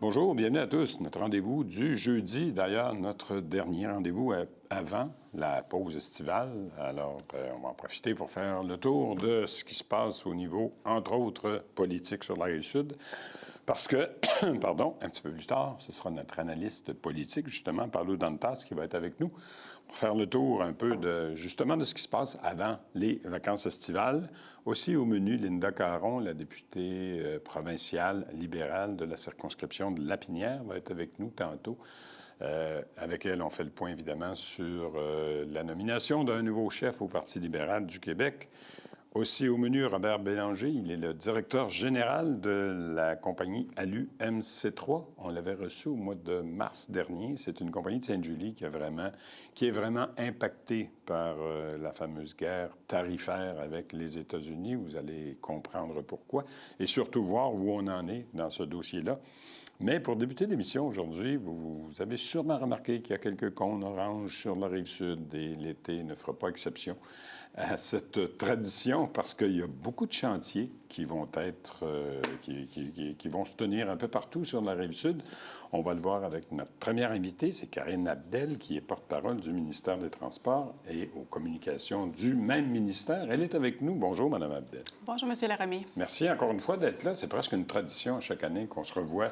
Bonjour, bienvenue à tous. Notre rendez-vous du jeudi, d'ailleurs, notre dernier rendez-vous avant la pause estivale. Alors, on va en profiter pour faire le tour de ce qui se passe au niveau, entre autres, politique sur la Rive-Sud. Parce que, pardon, un petit peu plus tard, ce sera notre analyste politique, justement, Paolo Dantas, qui va être avec nous pour faire le tour un peu de, justement, de ce qui se passe avant les vacances estivales. Aussi au menu, Linda Caron, la députée provinciale libérale de la circonscription de Lapinière, va être avec nous tantôt. Avec elle, on fait le point, évidemment, sur la nomination d'un nouveau chef au Parti libéral du Québec. Aussi au menu, Robert Bélanger, il est le directeur général de la compagnie Alu MC3. On l'avait reçu au mois de mars dernier. C'est une compagnie de Sainte-Julie qui est vraiment impactée par la fameuse guerre tarifaire avec les États-Unis. Vous allez comprendre pourquoi et surtout voir où on en est dans ce dossier-là. Mais pour débuter l'émission aujourd'hui, vous avez sûrement remarqué qu'il y a quelques cônes oranges sur la Rive-Sud et l'été ne fera pas exception à cette tradition parce qu'il y a beaucoup de chantiers qui vont être, qui vont se tenir un peu partout sur la Rive-Sud. On va le voir avec notre première invitée, c'est Karine Abdel, qui est porte-parole du ministère des Transports et aux communications du même ministère. Elle est avec nous. Bonjour, Mme Abdel. Bonjour, M. Laramie. Merci encore une fois d'être là. C'est presque une tradition chaque année qu'on se revoit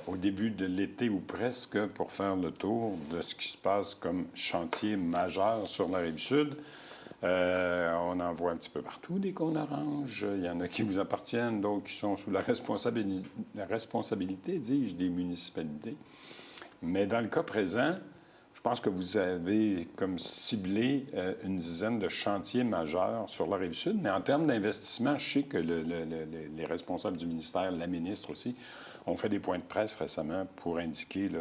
au début de l'été ou presque pour faire le tour de ce qui se passe comme chantier majeur sur la Rive-Sud. On en voit un petit peu partout des cônes oranges. Il y en a qui vous appartiennent, d'autres qui sont sous la responsabilité, dis-je, des municipalités. Mais dans le cas présent, je pense que vous avez comme ciblé une dizaine de chantiers majeurs sur la Rive-Sud. Mais en termes d'investissement, je sais que les responsables du ministère, la ministre aussi, ont fait des points de presse récemment pour indiquer là,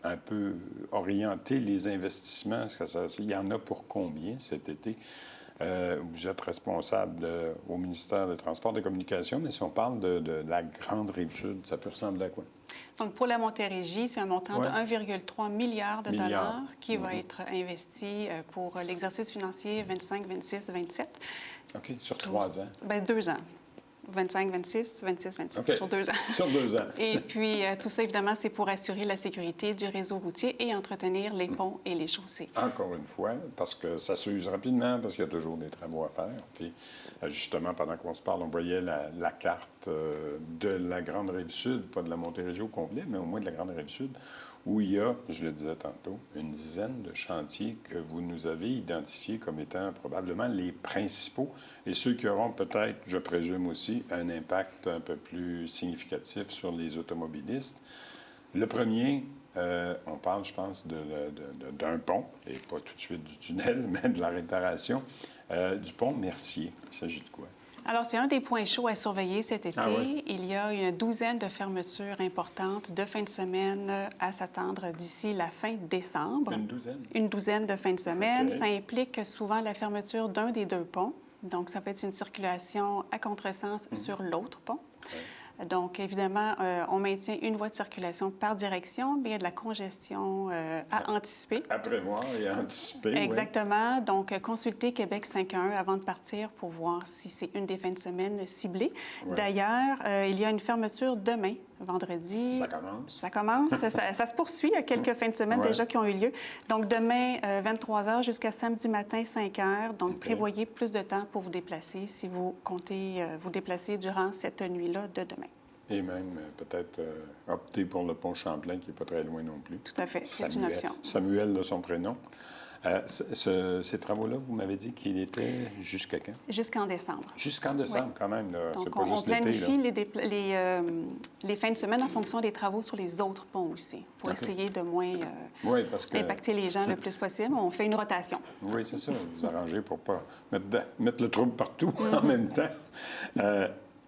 un peu orienter les investissements. Il y en a pour combien cet été? Vous êtes responsable au ministère des Transports et des Communications, mais si on parle de la grande Rive-Sud, ça peut ressembler à quoi? Donc, pour la Montérégie, c'est un montant de 1,3 milliard de dollars qui va être investi pour l'exercice financier 25, 26, 27. OK, sur 3 ans? Bien, 2 ans. 25, 26, 26, 27, okay. Sur 2 ans. Sur 2 ans. Et puis, tout ça, évidemment, c'est pour assurer la sécurité du réseau routier et entretenir les ponts et les chaussées. Encore une fois, parce que ça s'use rapidement, parce qu'il y a toujours des travaux à faire. Puis, justement, pendant qu'on se parle, on voyait la carte de la Grande Rive-Sud, pas de la Montérégie au complet, mais au moins de la Grande Rive-Sud, où il y a, je le disais tantôt, une dizaine de chantiers que vous nous avez identifiés comme étant probablement les principaux et ceux qui auront peut-être, je présume aussi, un impact un peu plus significatif sur les automobilistes. Le premier, on parle, je pense, d'un pont, et pas tout de suite du tunnel, mais de la réparation, du pont Mercier. Il s'agit de quoi? Alors, c'est un des points chauds à surveiller cet été. Ah oui? Il y a une douzaine de fermetures importantes de fin de semaine à s'attendre d'ici la fin décembre. Une douzaine? Une douzaine de fin de semaine. Okay. Ça implique souvent la fermeture d'un des deux ponts. Donc, ça peut être une circulation à contresens sur l'autre pont. Okay. Donc, évidemment, on maintient une voie de circulation par direction, mais il y a de la congestion à anticiper. À prévoir et à anticiper, exactement. Oui. Donc, consultez Québec 511 avant de partir pour voir si c'est une des fins de semaine ciblées. Oui. D'ailleurs, il y a une fermeture demain, vendredi. Ça commence. Ça commence. ça se poursuit. Il y a quelques fins de semaine déjà qui ont eu lieu. Donc, demain, 23 h jusqu'à samedi matin, 5 h. Donc, prévoyez plus de temps pour vous déplacer si vous comptez vous déplacer durant cette nuit-là de demain. Et même peut-être opter pour le pont Champlain, qui n'est pas très loin non plus. Tout à fait, c'est une option. Samuel, de son prénom. Ces travaux-là, vous m'avez dit qu'ils étaient jusqu'à quand? Jusqu'en décembre. Jusqu'en décembre, oui. Quand même. Donc, c'est pas juste l'été. On planifie les fins de semaine en fonction des travaux sur les autres ponts aussi, pour essayer de moins impacter les gens le plus possible. On fait une rotation. Oui, c'est ça. Vous arrangez pour ne pas mettre le trouble partout en même temps.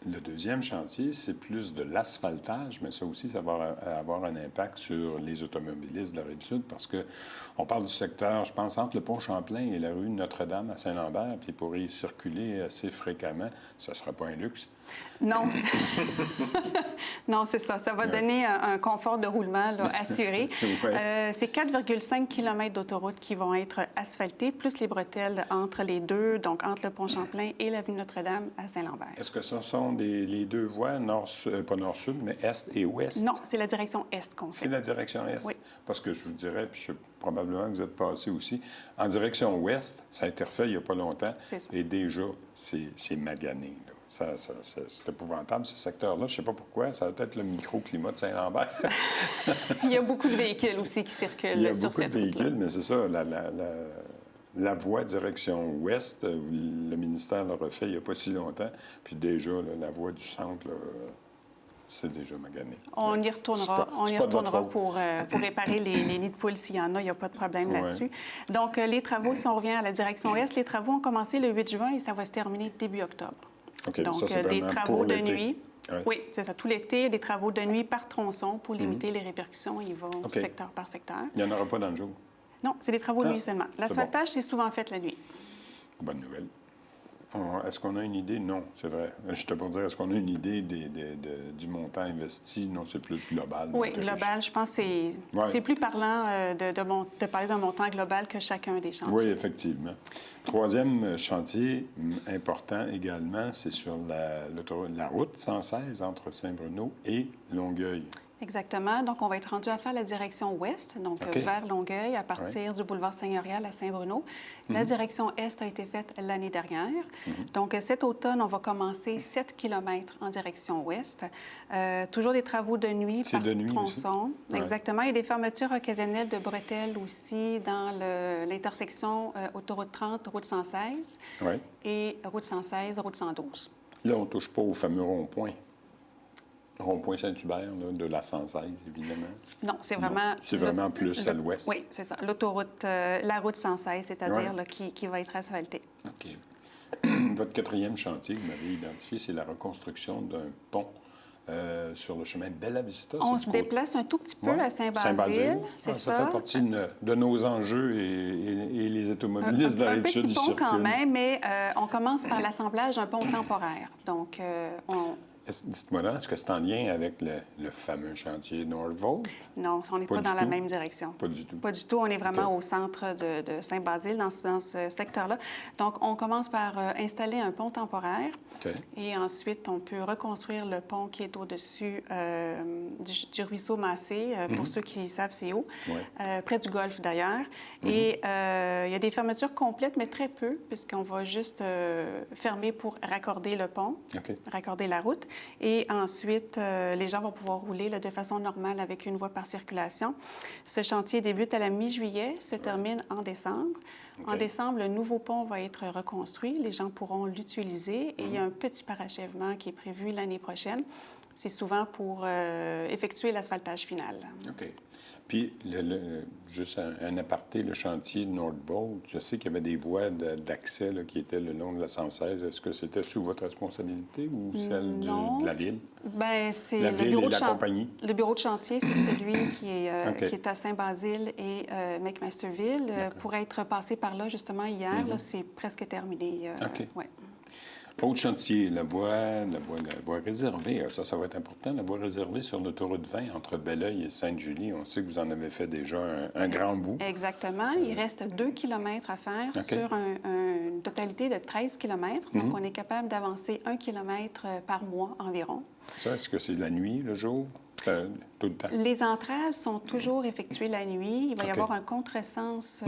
Le deuxième chantier, c'est plus de l'asphaltage, mais ça aussi, ça va avoir un impact sur les automobilistes de la Rive-Sud parce qu'on parle du secteur, je pense, entre le pont Champlain et la rue Notre-Dame à Saint-Lambert, puis pour y circuler assez fréquemment, ça ne sera pas un luxe. Non. Non, c'est ça. Ça va donner un confort de roulement là, assuré. Ouais. C'est 4,5 km d'autoroute qui vont être asphaltés, plus les bretelles entre les deux, donc entre le pont Champlain et l'avenue Notre-Dame à Saint-Lambert. Est-ce que ce sont les deux voies, pas nord-sud, mais est et ouest? Non, c'est la direction est qu'on fait. C'est la direction est? Oui. Parce que je vous dirais, puis probablement que vous êtes passé aussi, en direction ouest, ça a été refait il n'y a pas longtemps. C'est ça. Et déjà, c'est magané, là. C'est épouvantable, ce secteur-là. Je ne sais pas pourquoi. Ça va être le microclimat de Saint-Lambert. Il y a beaucoup de véhicules aussi qui circulent sur cette Il y a beaucoup de route-là. véhicules, mais c'est ça, la voie direction ouest, le ministère l'a refait il n'y a pas si longtemps. Puis déjà, là, la voie du centre, là, c'est déjà magané. On y retournera, c'est pas de votre faute. pour réparer les nids de poules s'il y en a. Il n'y a pas de problème Ouais. là-dessus. Donc, les travaux, si on revient à la direction est, les travaux ont commencé le 8 juin et ça va se terminer début octobre. OK, Donc, ça, c'est des vraiment travaux pour de l'été. nuit. Ouais. Oui, c'est ça. Tout l'été, des travaux de nuit par tronçon pour limiter les répercussions. Ils vont OK. secteur par secteur. Il n'y en aura pas dans le jour. Non, c'est des travaux de Ah, nuit seulement. c'est L'asphaltage, c'est souvent fait la nuit. Bonne nouvelle. Est-ce qu'on a une idée? Non, c'est vrai. J'étais pour dire, est-ce qu'on a une idée du montant investi? Non, c'est plus global. Oui, global, je pense que c'est plus parlant de parler d'un montant global que chacun des chantiers. Oui, effectivement. Troisième chantier important également, c'est sur la route 116 entre Saint-Bruno et Longueuil. Exactement. Donc, on va être rendu à faire la direction ouest, donc OK. Vers Longueuil, à partir du boulevard Seigneurial à Saint-Bruno. La direction est a été faite l'année dernière. Donc, cet automne, on va commencer 7 km en direction ouest. Toujours des travaux de nuit C'est par de nuit tronçon. aussi? Exactement. Il y a des fermetures occasionnelles de bretelles aussi dans l'intersection autoroute 30, route 116 Oui. et route 116, route 112. Là, on ne touche pas au fameux rond-point. Rond-point Saint-Hubert, là, de la 116, évidemment. Non, c'est vraiment... C'est vraiment plus à l'ouest. Oui, c'est ça. L'autoroute, la route 116, c'est-à-dire là, qui va être asphaltée. OK. Votre quatrième chantier que vous m'avez identifié, c'est la reconstruction d'un pont sur le chemin Bella Vista. On se déplace un tout petit peu à Saint-Basile, c'est ça. Ça fait partie de nos enjeux et les automobilistes de la Un Rive-Sud petit y pont quand circulent. même, mais on commence par l'assemblage d'un pont temporaire. Donc, Dites-moi là, est-ce que c'est en lien avec le fameux chantier Northvolt? non, on n'est Pas pas du dans la tout? même direction. Pas du tout. Pas du tout. On est vraiment OK. au centre de Saint-Basile, dans ce secteur-là. Donc, on commence par installer un pont temporaire. OK. Et ensuite, on peut reconstruire le pont qui est au-dessus du ruisseau Massé, pour ceux qui savent c'est où, Ouais. près du golfe d'ailleurs. Et il y a des fermetures complètes, mais très peu, puisqu'on va juste fermer pour raccorder le pont, OK. raccorder la route. Et ensuite, les gens vont pouvoir rouler là, de façon normale avec une voie par circulation. Ce chantier débute à la mi-juillet, se termine en décembre. OK. En décembre, le nouveau pont va être reconstruit. Les gens pourront l'utiliser. Et il y a un petit parachèvement qui est prévu l'année prochaine. C'est souvent pour effectuer l'asphaltage final. OK. Puis, juste un aparté, le chantier de Northvolt, je sais qu'il y avait des voies d'accès là, qui étaient le long de la 116. Est-ce que c'était sous votre responsabilité ou celle Non. de la Ville? Bien, c'est La le ville bureau et de la chan- compagnie? Le bureau de chantier, c'est celui qui OK. est à Saint-Basile et McMasterville. Pour être passé par là, justement, hier, là, c'est presque terminé. OK. Ouais. Autre chantier, la voie réservée. Ça va être important. La voie réservée sur l'autoroute 20 entre Belleuil et Sainte-Julie. On sait que vous en avez fait déjà un grand bout. Exactement. Il reste 2 km à faire OK. sur une totalité de 13 km. Donc, on est capable d'avancer 1 km par mois environ. Ça, est-ce que c'est la nuit, le jour? Tout le temps? Les entraves sont toujours effectuées la nuit. Il va y OK. avoir un contresens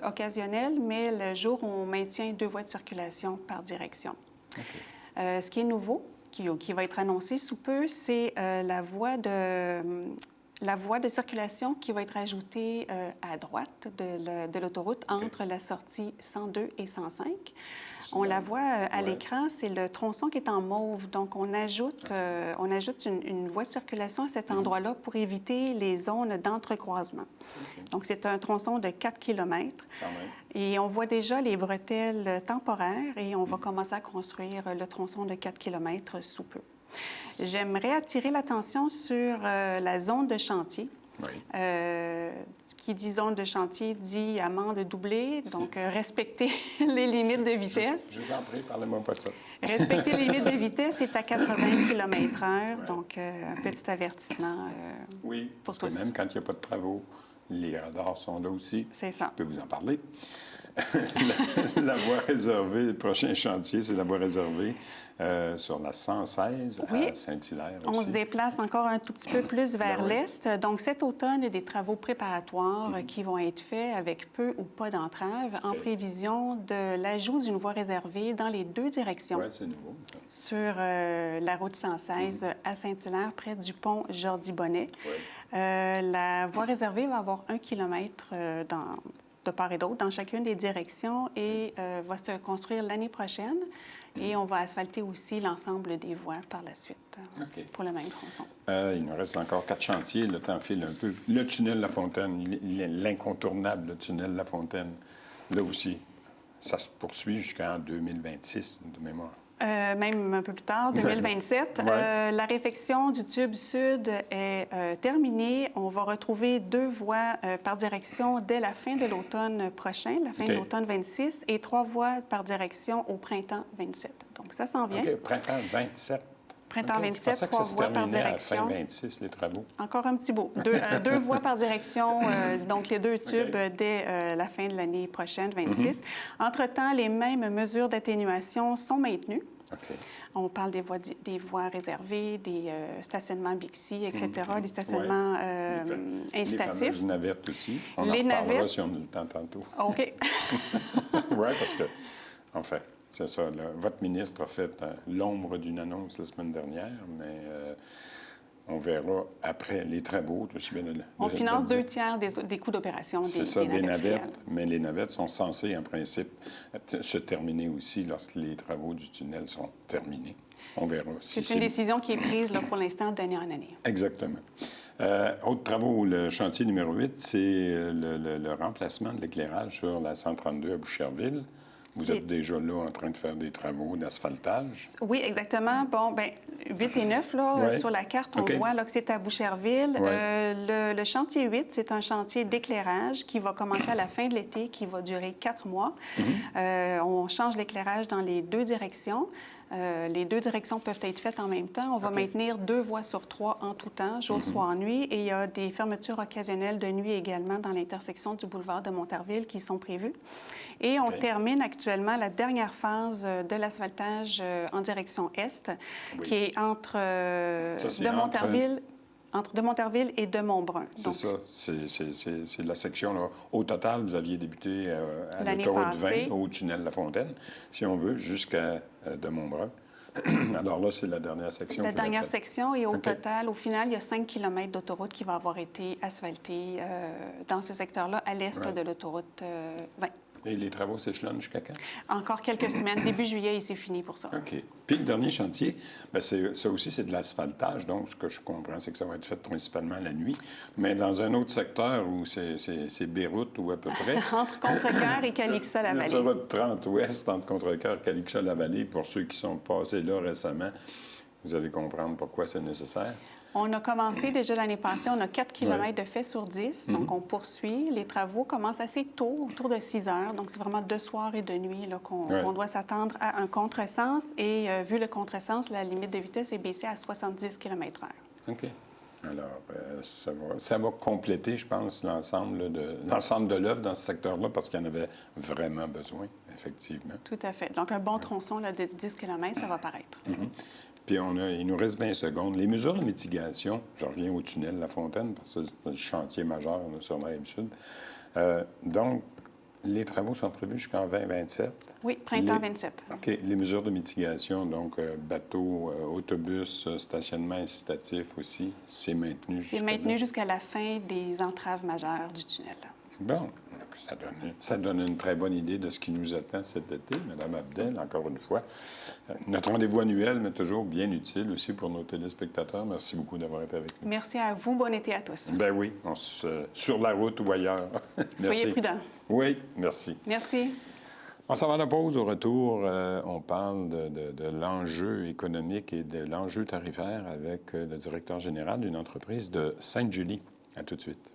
occasionnel, mais le jour, on maintient 2 voies de circulation par direction. OK. Ce qui est nouveau, qui va être annoncé sous peu, c'est la voie de circulation qui va être ajoutée à droite de l'autoroute entre la sortie 102 et 105. On la voit à l'écran, c'est le tronçon qui est en mauve. Donc, on ajoute une voie de circulation à cet endroit-là pour éviter les zones d'entrecroisement. Donc, c'est un tronçon de 4 km. Quand même. Et on voit déjà les bretelles temporaires et on va commencer à construire le tronçon de 4 km sous peu. J'aimerais attirer l'attention sur la zone de chantier. Oui. qui dit zone de chantier dit amende doublée, donc respecter les limites de vitesse. Je vous en prie, parlez-moi pas de ça. Respecter les limites de vitesse est à 80 km/h, donc un petit avertissement oui, pour parce tous. que même quand il n'y a pas de travaux, les radars sont là aussi. C'est ça. Je peux vous en parler. La voie réservée, le prochain chantier, c'est la voie réservée sur la 116 à Saint-Hilaire aussi. On se déplace encore un tout petit peu plus vers l'est. Donc, cet automne, il y a des travaux préparatoires qui vont être faits avec peu ou pas d'entraves en prévision de l'ajout d'une voie réservée dans les deux directions. Oui, c'est nouveau. Sur la route 116 à Saint-Hilaire, près du pont Jordi-Bonnet. La voie réservée va avoir 1 kilomètre de part et d'autre dans chacune des directions et va se construire l'année prochaine. Et on va asphalter aussi l'ensemble des voies par la suite pour le même tronçon. Il nous reste encore 4 chantiers. Le temps file un peu. Le tunnel La Fontaine, l'incontournable le tunnel La Fontaine, là aussi, ça se poursuit jusqu'en 2026, de mémoire. Même un peu plus tard, 2027. La réfection du tube sud est terminée. On va retrouver 2 voies par direction dès la fin de l'automne prochain, la fin de l'automne 26, et 3 voies par direction au printemps 27. Donc, ça s'en vient. OK, printemps 27. Printemps 27, 3 voies par direction. À la fin 26, les travaux. Encore un petit bout. 2 voies par direction, donc les 2 tubes dès la fin de l'année prochaine, 26. Entre-temps, les mêmes mesures d'atténuation sont maintenues. On parle des voies réservées, des stationnements Bixi, etc., des stationnements incitatifs. Les fameuses navettes aussi. On en reparlera si on a le temps tantôt. OK. Oui, parce que, en fait, c'est ça. Là, votre ministre a fait l'ombre d'une annonce la semaine dernière, mais on verra après les travaux. On finance 2 tiers des coûts d'opération des navettes. C'est ça, des navettes. Mais les navettes sont censées, en principe, se terminer aussi lorsque les travaux du tunnel sont terminés. On verra. C'est une décision qui est prise là, pour l'instant d'année en année. Exactement. Autres travaux, le chantier numéro 8, c'est le remplacement de l'éclairage sur la 132 à Boucherville. Vous êtes déjà là en train de faire des travaux d'asphaltage? Oui, exactement. Bon, bien, 8 et 9, là, sur la carte, on voit là, que c'est à Boucherville. Le chantier 8, c'est un chantier d'éclairage qui va commencer à la fin de l'été, qui va durer 4 mois. On change l'éclairage dans les 2 directions. Les 2 directions peuvent être faites en même temps. On va maintenir 2 voies sur 3 en tout temps, jour, soir, nuit. Et il y a des fermetures occasionnelles de nuit également dans l'intersection du boulevard de Montarville qui sont prévues. Et on termine actuellement la dernière phase de l'asphaltage en direction est, qui est entre de Montarville... Entre de Montarville et de Montbrun. C'est ça. C'est la section, là. Au total, vous aviez débuté à l'autoroute 20, au tunnel La Fontaine, si on veut, jusqu'à de Montbrun. Alors là, c'est la dernière section. La dernière section. Et au total, au final, il y a 5 km d'autoroute qui va avoir été asphaltée dans ce secteur-là, à l'est de l'autoroute 20. Et les travaux s'échelonnent jusqu'à quand? Encore quelques semaines. Début juillet, et c'est fini pour ça. OK. Puis le dernier chantier, bien, ça aussi, c'est de l'asphaltage. Donc, ce que je comprends, c'est que ça va être fait principalement la nuit. Mais dans un autre secteur où c'est Beyrouth ou à peu près. Entre Contrecoeur et Calixa-la-Vallée. L'autoroute 30 ouest entre Contrecoeur et Calixa-la-Vallée. Pour ceux qui sont passés là récemment, vous allez comprendre pourquoi c'est nécessaire. On a commencé déjà l'année passée, on a 4 km de fait sur 10, donc on poursuit. Les travaux commencent assez tôt, autour de 6 heures, donc c'est vraiment de soir et de nuit qu'on doit s'attendre à un contresens. Et vu le contresens, la limite de vitesse est baissée à 70 km/h. OK. Alors, ça va compléter, je pense, l'ensemble de l'œuvre dans ce secteur-là, parce qu'il y en avait vraiment besoin, effectivement. Tout à fait. Donc, un bon tronçon là, de 10 km, ça va paraître. Puis il nous reste 20 secondes. Les mesures de mitigation, je reviens au tunnel La Fontaine, parce que c'est un chantier majeur là, sur la Rive-Sud. Donc, les travaux sont prévus jusqu'en 2027. Oui, printemps 27. OK. Les mesures de mitigation, donc bateau, autobus, stationnement incitatif aussi, c'est maintenu jusqu'à... C'est maintenu jusqu'à la fin des entraves majeures du tunnel. Bon, ça donne une très bonne idée de ce qui nous attend cet été, Mme Abdel, encore une fois. Notre rendez-vous annuel, mais toujours bien utile aussi pour nos téléspectateurs. Merci beaucoup d'avoir été avec nous. Merci à vous. Bon été à tous. Ben oui, sur la route ou ailleurs. Soyez prudents. Oui, merci. Merci. On s'en va à la pause. Au retour, on parle de l'enjeu économique et de l'enjeu tarifaire avec le directeur général d'une entreprise de Sainte-Julie. À tout de suite.